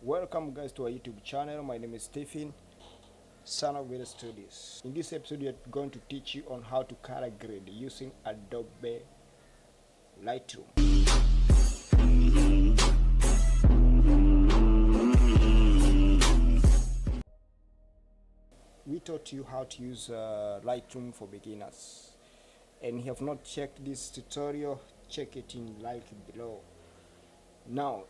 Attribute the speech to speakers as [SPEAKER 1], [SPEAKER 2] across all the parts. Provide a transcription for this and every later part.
[SPEAKER 1] Welcome guys to our YouTube channel. My name is Stephen, son of Video Studios. In this episode we are going to teach you on how to color grade using Adobe Lightroom. We taught you how to use Lightroom for beginners, and if you have not checked this tutorial, check it in link below. Now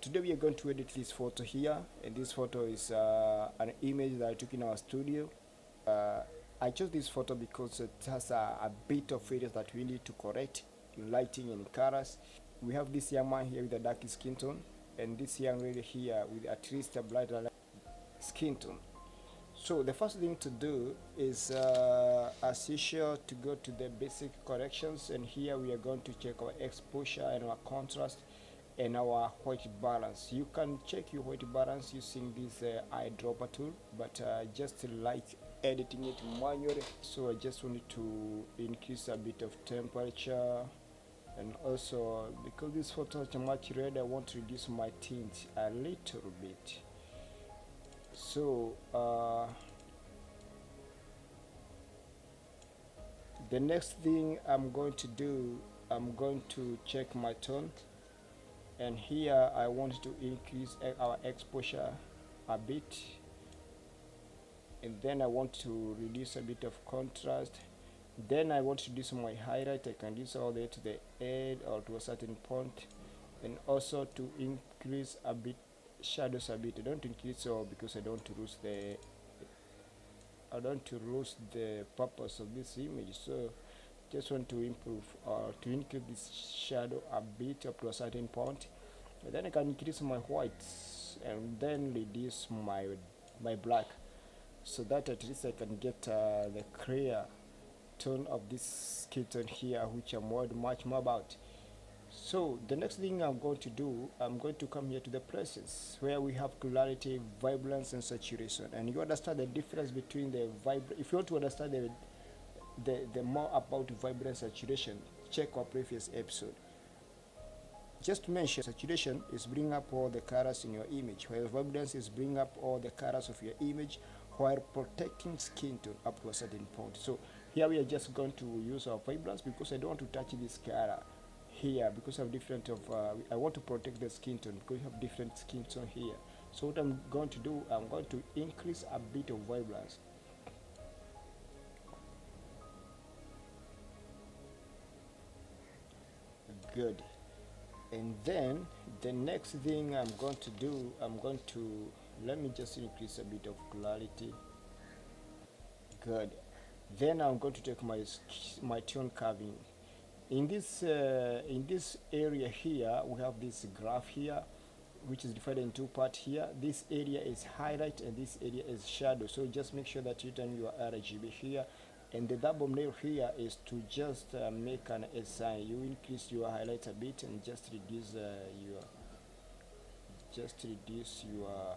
[SPEAKER 1] today we are going to edit this photo here, and this photo is an image that I took in our studio. I chose this photo because it has a bit of areas that we need to correct in lighting and colors. We have this young man here with a dark skin tone, and this young lady here with at least a brighter skin tone. So the first thing to do is as usual to go to the basic corrections, and here we are going to check our exposure and our contrast and our white balance. You can check your white balance using this eyedropper tool, but just like editing it manually, so I just wanted to increase a bit of temperature, and also because this photo is much red, I want to reduce my tint a little bit. So the next thing I'm going to do, I'm going to check my tone, and here I want to increase our exposure a bit, and then I want to reduce a bit of contrast. Then I want to reduce my highlight. I can reduce all the way to the end or to a certain point, and also to increase a bit shadows a bit. I don't increase all because I don't want to lose the purpose of this image, so just want to improve or to increase this shadow a bit up to a certain point, and then I can increase my whites and then reduce my black, so that at least I can get the clear tone of this skin tone here, which I'm worried much more about. So the next thing I'm going to do, I'm going to come here to the presets where we have clarity, vibrance, and saturation, and you understand the difference between the if you want to understand the more about vibrance and saturation, check our previous episode. Just to mention, saturation is bring up all the colors in your image, while vibrance is bring up all the colors of your image while protecting skin tone up to a certain point. So here we are just going to use our vibrance because I don't want to touch this color here because of different of I want to protect the skin tone because you have different skin tone here. So what I'm going to do, I'm going to increase a bit of vibrance. Good. And then the next thing I'm going to do, let me just increase a bit of clarity. Good. Then I'm going to take my tone curving. In this area here, we have this graph here, which is divided in two parts here. This area is highlight and this area is shadow. So just make sure that you turn your RGB here, and the double nail here is to just make an SI. You increase your highlight a bit and just reduce your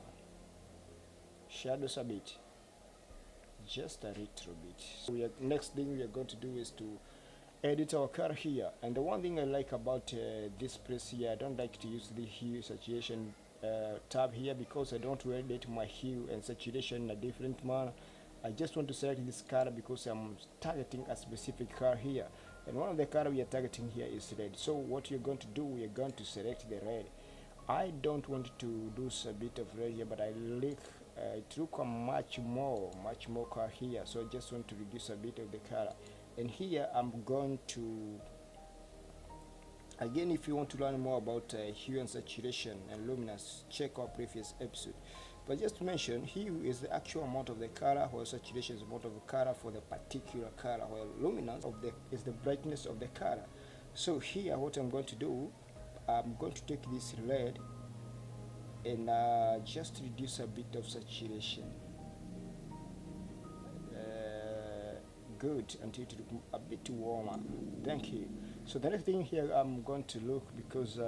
[SPEAKER 1] shadows a bit, just a little bit. So next thing we are going to do is to edit our color here, and the one thing I like about this place here, I don't like to use the hue saturation tab here because I don't edit my hue and saturation in a different manner. I just want to select this color because I'm targeting a specific color here, and one of the color we are targeting here is red. So what you're going to do, we are going to select the red. I don't want to do a bit of red here, but I like it look a much more color here, so I just want to reduce a bit of the color. And here I'm going to, again, if you want to learn more about hue and saturation and luminance, check our previous episode. But just to mention, hue is the actual amount of the color, while saturation is the amount of the color for the particular color, while luminance is the brightness of the color. So here what I'm going to do, I'm going to take this red and just reduce a bit of saturation. Good, until it looks a bit warmer. Thank you. So the next thing here I'm going to look, because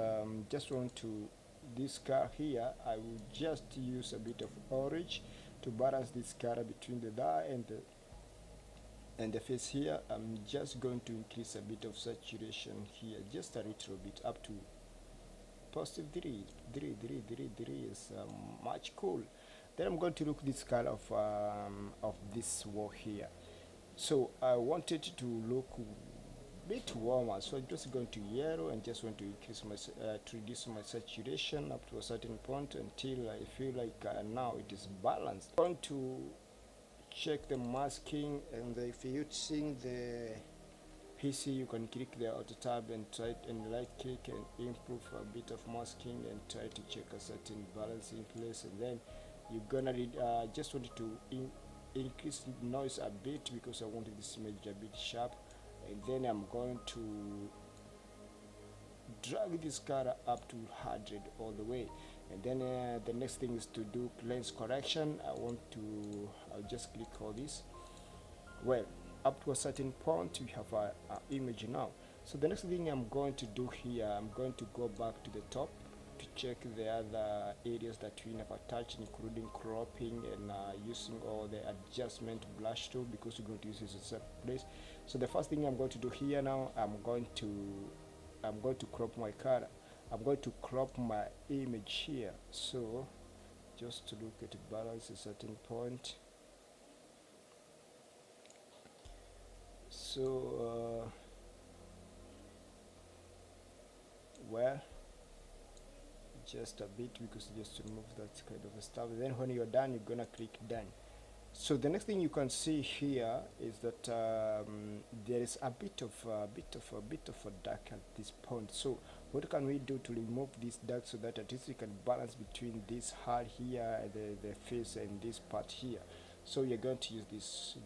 [SPEAKER 1] just want to this color here, I will just use a bit of orange to balance this color between the eye and the face here. I'm just going to increase a bit of saturation here, just a little bit, up to positive 3 is much cool. Then I'm going to look this color of this wall here. So I wanted to look a bit warmer, so I'm just going to yellow and just want to increase my to reduce my saturation up to a certain point until I feel like now it is balanced. I'm going to check the masking, and if you're using the PC, you can click the auto tab and try and right click and improve a bit of masking and try to check a certain balance in place, and then you're gonna just wanted to increase the noise a bit because I wanted this image a bit sharp, and then I'm going to drag this color up to 100 all the way, and then the next thing is to do lens correction. I'll just click all this. Well, up to a certain point we have a image now. So the next thing I'm going to do here, I'm going to go back to the top to check the other areas that we never touched, including cropping and using all the adjustment brush tool, because we're going to use this in a separate place. So the first thing I'm going to do here now, I'm going to crop my color. I'm going to crop my image here. So just to look at balance a certain point. So well, just a bit, because just to remove that kind of stuff. Then when you're done, you're gonna click done. So the next thing you can see here is that there is a bit of a dark at this point. So what can we do to remove this dark so that at least we can balance between this heart here, the face, and this part here? So you're going to use this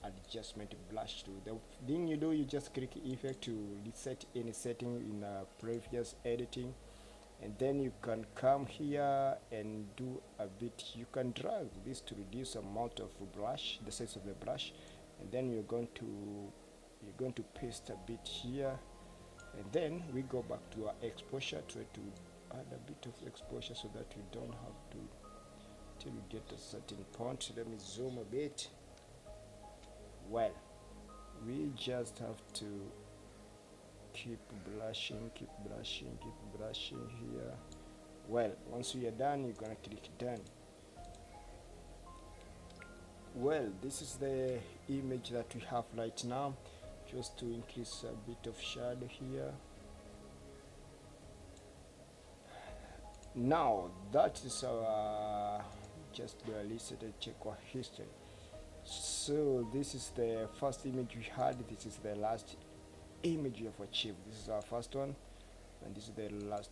[SPEAKER 1] adjustment brush tool. The thing you do, you just click effect to reset any setting in previous editing, and then you can come here and do a bit. You can drag this to reduce amount of brush, the size of the brush, and then you're going to paste a bit here, and then we go back to our exposure, try to add a bit of exposure so that we don't have to till we get a certain point. Let me zoom a bit. Well, we just have to keep brushing here. Well, once we are done, you're gonna click done. Well, this is the image that we have right now. Just to increase a bit of shadow here. Now that is our just reset and check our history. So this is the first image we had, this is the last image you have achieved. This is our first one, and this is the last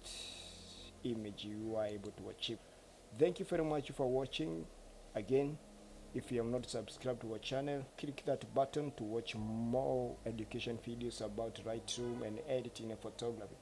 [SPEAKER 1] image you are able to achieve. Thank you very much for watching. Again, if you have not subscribed to our channel, click that button to watch more education videos about Lightroom and editing and photography.